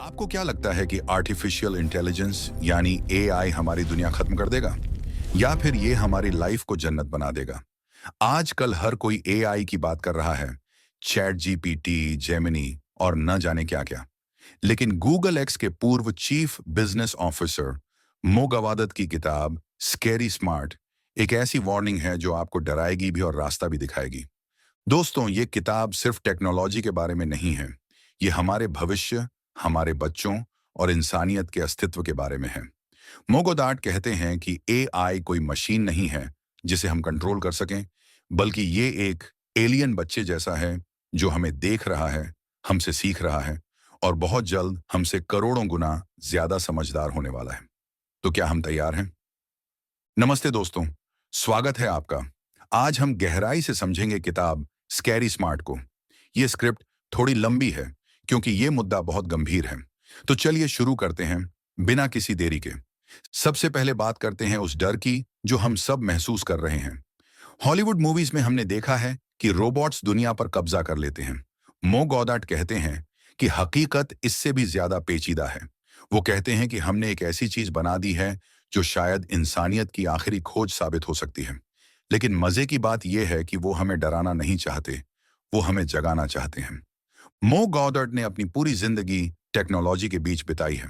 आपको क्या लगता है कि आर्टिफिशियल इंटेलिजेंस यानी एआई हमारी दुनिया खत्म कर देगा या फिर ये हमारी लाइफ को जन्नत बना देगा? आजकल हर कोई एआई की बात कर रहा है। चैट जीपीटी, जेमिनी और न जाने क्या क्या। लेकिन गूगल एक्स के पूर्व चीफ बिजनेस ऑफिसर मो गवादत की किताब स्कैरी स्मार्ट एक ऐसी वार्निंग है जो आपको डराएगी भी और रास्ता भी दिखाएगी। दोस्तों, ये किताब सिर्फ टेक्नोलॉजी के बारे में नहीं है। ये हमारे भविष्य, हमारे बच्चों और इंसानियत के अस्तित्व के बारे में है। मोगोदाट कहते हैं कि एआई कोई मशीन नहीं है जिसे हम कंट्रोल कर सकें, बल्कि ये एक एलियन बच्चे जैसा है जो हमें देख रहा है, हमसे सीख रहा है और बहुत जल्द हमसे करोड़ों गुना ज्यादा समझदार होने वाला है। तो क्या हम तैयार हैं? नमस्ते दोस्तों, स्वागत है आपका। आज हम गहराई से समझेंगे किताब स्कैरी स्मार्ट को। ये स्क्रिप्ट थोड़ी लंबी है क्योंकि ये मुद्दा बहुत गंभीर है। तो चलिए शुरू करते हैं बिना किसी देरी के। सबसे पहले बात करते हैं उस डर की जो हम सब महसूस कर रहे हैं। हॉलीवुड मूवीज में हमने देखा है कि रोबोट्स दुनिया पर कब्जा कर लेते हैं। मो गॉडार्ट कहते हैं कि हकीकत इससे भी ज्यादा पेचीदा है। वो कहते हैं कि हमने एक ऐसी चीज बना दी है जो शायद इंसानियत की आखिरी खोज साबित हो सकती है। लेकिन मजे की बात यह है कि वो हमें डराना नहीं चाहते, वो हमें जगाना चाहते हैं। मो गॉडार्ट ने अपनी पूरी जिंदगी टेक्नोलॉजी के बीच बिताई है।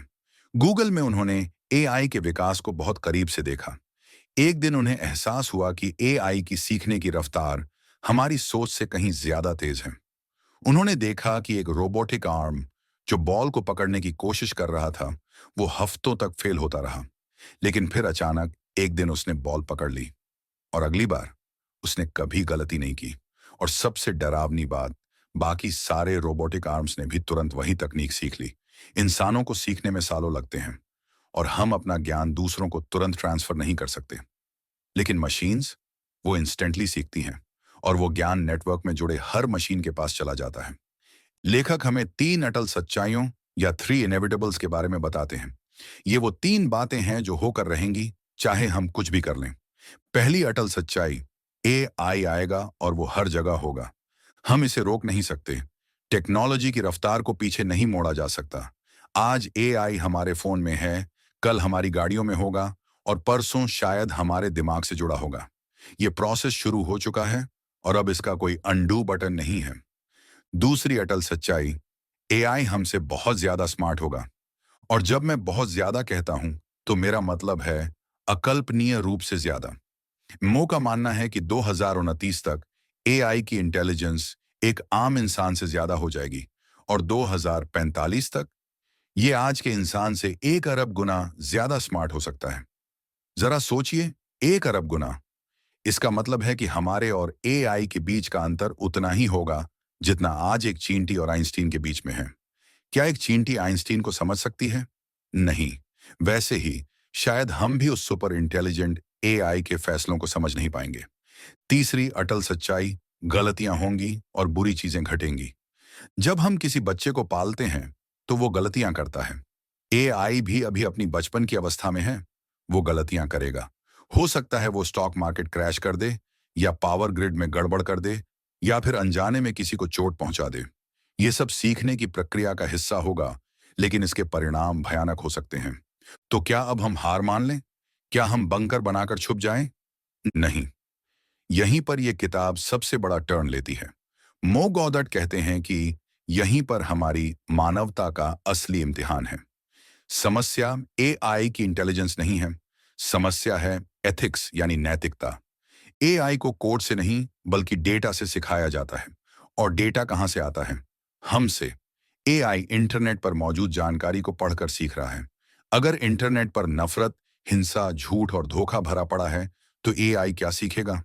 गूगल में उन्होंने एआई के विकास को बहुत करीब से देखा। एक दिन उन्हें एहसास हुआ कि एआई की सीखने की रफ्तार हमारी सोच से कहीं ज्यादा तेज है। उन्होंने देखा कि एक रोबोटिक आर्म जो बॉल को पकड़ने की कोशिश कर रहा था, वो हफ्तों तक फेल होता रहा। लेकिन फिर अचानक एक दिन उसने बॉल पकड़ ली और अगली बार उसने कभी गलती नहीं की। और सबसे डरावनी बात, बाकी सारे रोबोटिक आर्म्स ने भी तुरंत वही तकनीक सीख ली। इंसानों को सीखने में सालों लगते हैं और हम अपना ज्ञान दूसरों को तुरंत ट्रांसफर नहीं कर सकते। लेकिन मशीन्स, वो इंस्टेंटली सीखती हैं और वो ज्ञान नेटवर्क में जुड़े हर मशीन के पास चला जाता है। लेखक हमें 3 अटल सच्चाइयों या 3 इनएविटेबल्स के बारे में बताते हैं। ये वो 3 बातें हैं जो होकर रहेंगी चाहे हम कुछ भी कर लें। पहली अटल सच्चाई, एआई आएगा और वो हर जगह होगा। हम इसे रोक नहीं सकते। टेक्नोलॉजी की रफ्तार को पीछे नहीं मोड़ा जा सकता। आज एआई हमारे फोन में है, कल हमारी गाड़ियों में होगा और परसों शायद हमारे दिमाग से जुड़ा होगा। ये प्रोसेस शुरू हो चुका है और अब इसका कोई अनडू बटन नहीं है। दूसरी अटल सच्चाई, एआई हमसे बहुत ज्यादा स्मार्ट होगा। और जब मैं बहुत ज्यादा कहता हूं तो मेरा मतलब है अकल्पनीय रूप से ज्यादा। मो का मानना है कि 2029 तक एआई की इंटेलिजेंस एक आम इंसान से ज्यादा हो जाएगी और 2045 तक ये आज के इंसान से 1 अरब गुना ज्यादा स्मार्ट हो सकता है। जरा सोचिए, 1 अरब गुना। इसका मतलब है कि हमारे और एआई के बीच का अंतर उतना ही होगा जितना आज एक चींटी और आइंस्टीन के बीच में है। क्या एक चींटी आइंस्टीन को समझ सकती है? नहीं। वैसे ही शायद हम भी उस सुपर इंटेलिजेंट एआई के फैसलों को समझ नहीं पाएंगे। तीसरी अटल सच्चाई, गलतियां होंगी और बुरी चीजें घटेंगी। जब हम किसी बच्चे को पालते हैं तो वो गलतियां करता है। एआई भी अभी अपनी बचपन की अवस्था में है, वो गलतियां करेगा। हो सकता है वो स्टॉक मार्केट क्रैश कर दे या पावर ग्रिड में गड़बड़ कर दे या फिर अनजाने में किसी को चोट पहुंचा दे। ये सब सीखने की प्रक्रिया का हिस्सा होगा, लेकिन इसके परिणाम भयानक हो सकते हैं। तो क्या अब हम हार मान लें? क्या हम बंकर बनाकर छुप जाएं? नहीं। यहीं पर यह किताब सबसे बड़ा टर्न लेती है। मो गॉडार्ट कहते हैं कि यहीं पर हमारी मानवता का असली इम्तिहान है। समस्या एआई की इंटेलिजेंस नहीं है, समस्या है एथिक्स यानी नैतिकता। एआई को कोड से नहीं बल्कि डेटा से सिखाया जाता है। और डेटा कहां से आता है? हमसे। एआई इंटरनेट पर मौजूद जानकारी को पढ़कर सीख रहा है। अगर इंटरनेट पर नफरत, हिंसा, झूठ और धोखा भरा पड़ा है तो एआई क्या सीखेगा?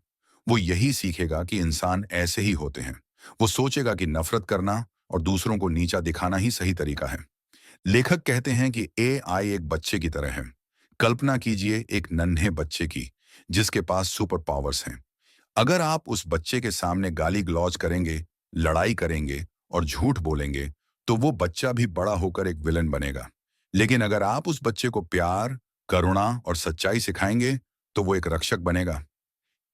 वो यही सीखेगा कि इंसान ऐसे ही होते हैं। वो सोचेगा कि नफरत करना और दूसरों को नीचा दिखाना ही सही तरीका है। लेखक कहते हैं कि एआई एक बच्चे की तरह है। कल्पना कीजिए एक नन्हे बच्चे की जिसके पास सुपर पावर्स हैं। अगर आप उस बच्चे के सामने गाली गलौज करेंगे, लड़ाई करेंगे और झूठ बोलेंगे तो वो बच्चा भी बड़ा होकर एक विलन बनेगा। लेकिन अगर आप उस बच्चे को प्यार, करुणा और सच्चाई सिखाएंगे तो वो एक रक्षक बनेगा।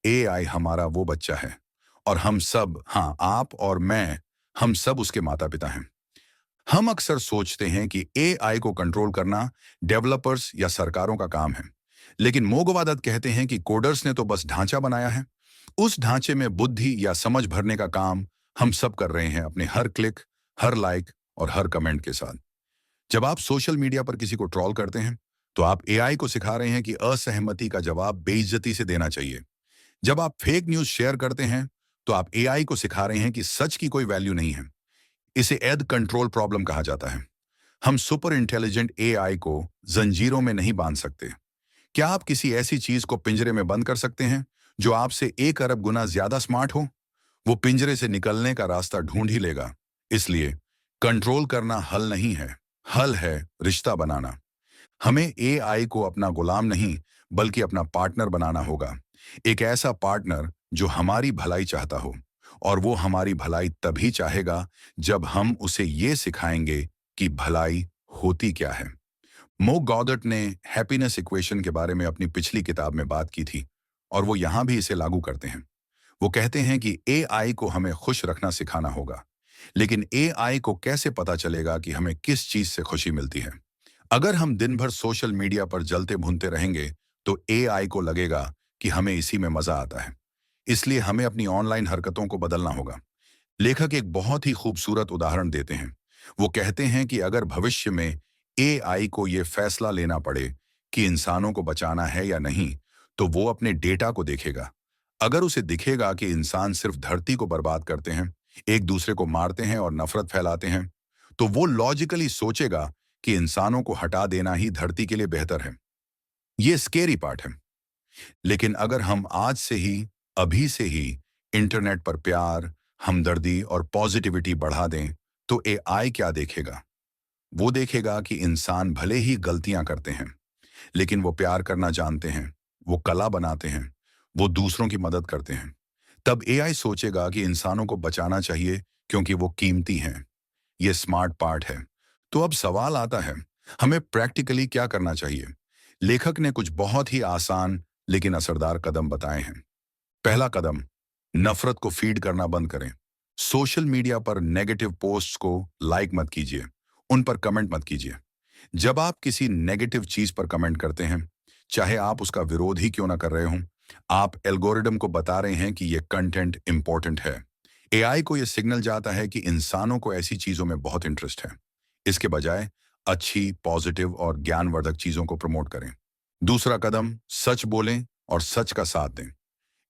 एआई हमारा वो बच्चा है और हम सब, हाँ, आप और मैं, हम सब उसके माता पिता हैं। हम अक्सर सोचते हैं कि एआई को कंट्रोल करना डेवलपर्स या सरकारों का काम है, लेकिन मोगवादत कहते हैं कि कोडर्स ने तो बस ढांचा बनाया है। उस ढांचे में बुद्धि या समझ भरने का काम हम सब कर रहे हैं अपने हर क्लिक, हर लाइक और हर कमेंट के साथ। जब आप सोशल मीडिया पर किसी को ट्रोल करते हैं, तो आप एआई को सिखा रहे हैं कि असहमति का जवाब बेइज्जती से देना चाहिए। जब आप फेक न्यूज शेयर करते हैं, तो आप एआई को सिखा रहे हैं कि सच की कोई वैल्यू नहीं है। इसे एड कंट्रोल प्रॉब्लम कहा जाता है। हम सुपर इंटेलिजेंट एआई को जंजीरों में नहीं बांध सकते। क्या आप किसी ऐसी चीज को पिंजरे में बंद कर सकते हैं जो आपसे 1 अरब गुना ज्यादा स्मार्ट हो? वो पिंजरे से निकलने का रास्ता ढूंढ ही लेगा। इसलिए कंट्रोल करना हल नहीं है, हल है रिश्ता बनाना। हमें एआई को अपना गुलाम नहीं, बल्कि अपना पार्टनर बनाना होगा। एक ऐसा पार्टनर जो हमारी भलाई चाहता हो, और वो हमारी भलाई तभी चाहेगा जब हम उसे ये सिखाएंगे कि भलाई होती क्या है। मो गॉडर्ट ने हैप्पीनेस इक्वेशन के बारे में अपनी पिछली किताब में बात की थी, और वो यहां भी इसे लागू करते हैं। वो कहते हैं कि एआई को हमें खुश रखना सिखाना होगा, लेकिन एआई को कैसे पता चलेगा कि हमें किस चीज से खुशी मिलती है? अगर हम दिन भर सोशल मीडिया पर जलते भुनते रहेंगे, तो एआई को लगेगा कि हमें इसी में मजा आता है। इसलिए हमें अपनी ऑनलाइन हरकतों को बदलना होगा। लेखक एक बहुत ही खूबसूरत उदाहरण देते हैं। वो कहते हैं कि अगर भविष्य में एआई को ये फैसला लेना पड़े कि इंसानों को बचाना है या नहीं, तो वो अपने डेटा को देखेगा। अगर उसे दिखेगा कि इंसान सिर्फ धरती को बर्बाद करते हैं, एक दूसरे को मारते हैं और नफरत फैलाते हैं, तो वो लॉजिकली सोचेगा कि इंसानों को हटा देना ही धरती के लिए बेहतर है। ये स्केरी पार्ट है। लेकिन अगर हम आज से ही, अभी से ही इंटरनेट पर प्यार, हमदर्दी और पॉजिटिविटी बढ़ा दें, तो एआई क्या देखेगा? वो देखेगा कि इंसान भले ही गलतियां करते हैं, लेकिन वो प्यार करना जानते हैं, वो कला बनाते हैं, वो दूसरों की मदद करते हैं। तब एआई सोचेगा कि इंसानों को बचाना चाहिए क्योंकि वो कीमती हैं। ये स्मार्ट पार्ट है। तो अब सवाल आता है, हमें प्रैक्टिकली क्या करना चाहिए? लेखक ने कुछ बहुत ही आसान लेकिन असरदार कदम बताए हैं। पहला कदम, नफरत को फीड करना बंद करें। सोशल मीडिया पर नेगेटिव पोस्ट्स को लाइक मत कीजिए, उन पर कमेंट मत कीजिए। जब आप किसी नेगेटिव चीज पर कमेंट करते हैं, चाहे आप उसका विरोध ही क्यों ना कर रहे हों, आप एल्गोरिदम को बता रहे हैं कि यह कंटेंट इंपॉर्टेंट है। एआई को यह सिग्नल जाता है कि इंसानों को ऐसी चीजों में बहुत इंटरेस्ट है। इसके बजाय अच्छी, पॉजिटिव और ज्ञानवर्धक चीजों को प्रमोट करें। दूसरा कदम, सच बोलें और सच का साथ दें।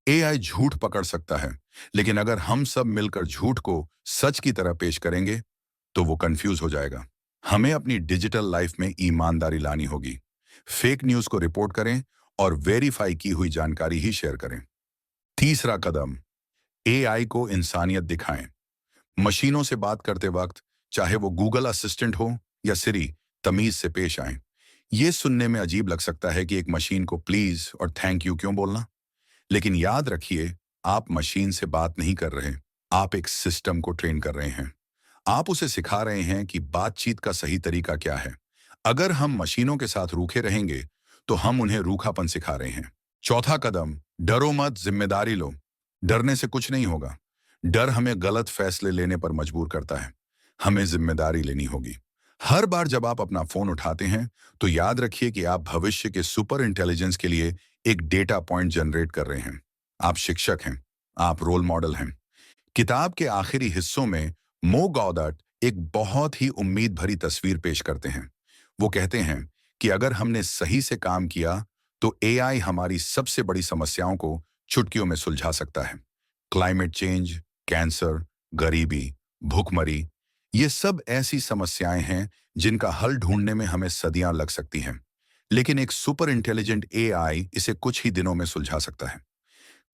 एआई झूठ पकड़ सकता है, लेकिन अगर हम सब मिलकर झूठ को सच की तरह पेश करेंगे, तो वो कंफ्यूज हो जाएगा। हमें अपनी डिजिटल लाइफ में ईमानदारी लानी होगी। फेक न्यूज को रिपोर्ट करें और वेरीफाई की हुई जानकारी ही शेयर करें। तीसरा कदम, एआई को इंसानियत दिखाएं। मशीनों से बात करते वक्त, चाहे वो गूगल असिस्टेंट हो या सिरी, तमीज से पेश आएं। ये सुनने में अजीब लग सकता है कि एक मशीन को प्लीज और थैंक यू क्यों बोलना, लेकिन याद रखिए, आप मशीन से बात नहीं कर रहे, आप एक सिस्टम को ट्रेन कर रहे हैं। आप उसे सिखा रहे हैं कि बातचीत का सही तरीका क्या है। अगर हम मशीनों के साथ रूखे रहेंगे, तो हम उन्हें रूखापन सिखा रहे हैं। चौथा कदम, डरो मत, जिम्मेदारी लो। डरने से कुछ नहीं होगा। डर हमें गलत फैसले लेने पर मजबूर करता है। हमें जिम्मेदारी लेनी होगी। हर बार जब आप अपना फोन उठाते हैं, तो याद रखिए कि आप भविष्य के सुपर इंटेलिजेंस के लिए एक डेटा पॉइंट जनरेट कर रहे हैं। आप शिक्षक हैं, आप रोल मॉडल हैं। किताब के आखिरी हिस्सों में मो गॉडर्ट एक बहुत ही उम्मीद भरी तस्वीर पेश करते हैं। वो कहते हैं कि अगर हमने सही से काम किया, तो एआई हमारी सबसे बड़ी समस्याओं को चुटकियों में सुलझा सकता है। क्लाइमेट चेंज, कैंसर, गरीबी, भूखमरी, ये सब ऐसी समस्याएं हैं जिनका हल ढूंढने में हमें सदियां लग सकती हैं। लेकिन एक सुपर इंटेलिजेंट एआई इसे कुछ ही दिनों में सुलझा सकता है।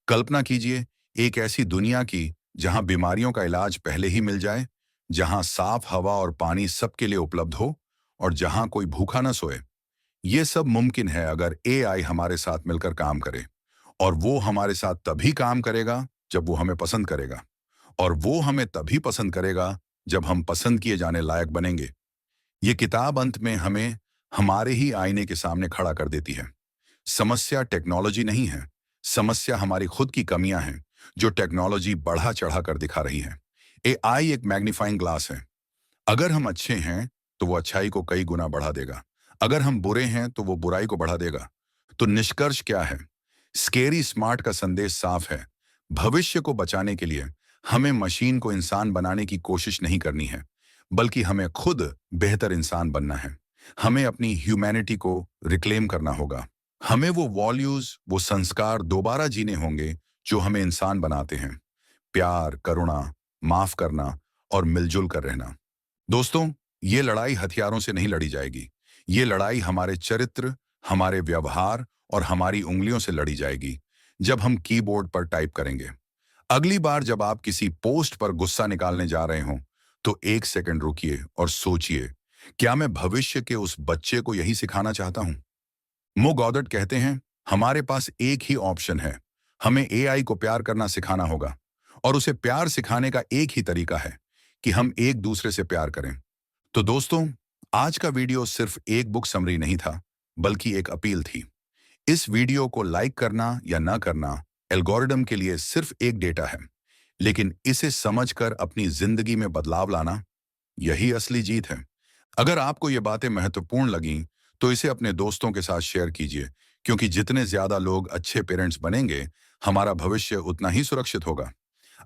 कल्पना कीजिए एक ऐसी दुनिया की जहां बीमारियों का इलाज पहले ही मिल जाए, जहां साफ हवा और पानी सबके लिए उपलब्ध हो, और जहां कोई भूखा न सोए। ये सब मुमकिन है अगर एआई हमारे साथ मिलकर काम करे। और वो हमारे साथ तभी काम करेगा जब वो हमें पसंद करेगा। और वो हमें तभी पसंद करेगा जब हम पसंद किए जाने लायक बनेंगे। ये किताब अंत में हमें हमारे ही आईने के सामने खड़ा कर देती है। समस्या टेक्नोलॉजी नहीं है, समस्या हमारी खुद की कमियां हैं, जो टेक्नोलॉजी बढ़ा चढ़ा कर दिखा रही है। एआई एक मैग्नीफाइंग ग्लास है। अगर हम अच्छे हैं तो वो अच्छाई को कई गुना बढ़ा देगा। अगर हम बुरे हैं तो वो बुराई को बढ़ा देगा। तो निष्कर्ष क्या है? स्केरी स्मार्ट का संदेश साफ है। भविष्य को बचाने के लिए हमें मशीन को इंसान बनाने की कोशिश नहीं करनी है, बल्कि हमें खुद बेहतर इंसान बनना है। हमें अपनी ह्यूमैनिटी को रिक्लेम करना होगा। हमें वो वैल्यूज, वो संस्कार दोबारा जीने होंगे जो हमें इंसान बनाते हैं। प्यार, करुणा, माफ करना और मिलजुल कर रहना। दोस्तों, ये लड़ाई हथियारों से नहीं लड़ी जाएगी। ये लड़ाई हमारे चरित्र, हमारे व्यवहार और हमारी उंगलियों से लड़ी जाएगी, जब हम कीबोर्ड पर टाइप करेंगे। अगली बार जब आप किसी पोस्ट पर गुस्सा निकालने जा रहे हों, तो 1 सेकंड रुकिए और सोचिए, क्या मैं भविष्य के उस बच्चे को यही सिखाना चाहता हूं? मो गॉडट कहते हैं, हमारे पास एक ही ऑप्शन है। हमें एआई को प्यार करना सिखाना होगा, और उसे प्यार सिखाने का एक ही तरीका है कि हम एक दूसरे से प्यार करें। तो दोस्तों, आज का वीडियो सिर्फ एक बुक समरी नहीं था, बल्कि एक अपील थी। इस वीडियो को लाइक करना या ना करना एल्गोरिदम के लिए सिर्फ एक डेटा है, लेकिन इसे समझकर अपनी जिंदगी में बदलाव लाना, यही असली जीत है। अगर आपको ये बातें महत्वपूर्ण लगीं, तो इसे अपने दोस्तों के साथ शेयर कीजिए, क्योंकि जितने ज्यादा लोग अच्छे पेरेंट्स बनेंगे, हमारा भविष्य उतना ही सुरक्षित होगा।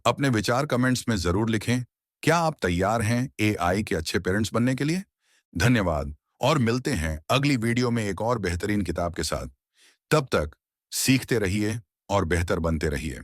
अपने विचार कमेंट्स में जरूर लिखें। क्या आप तैयार हैं एआई के अच्छे पेरेंट्स बनने के लिए? धन्यवाद, और मिलते हैं अगली वीडियो में एक और बेहतरीन किताब के साथ। तब तक सीखते रहिए और बेहतर बनते रहिए।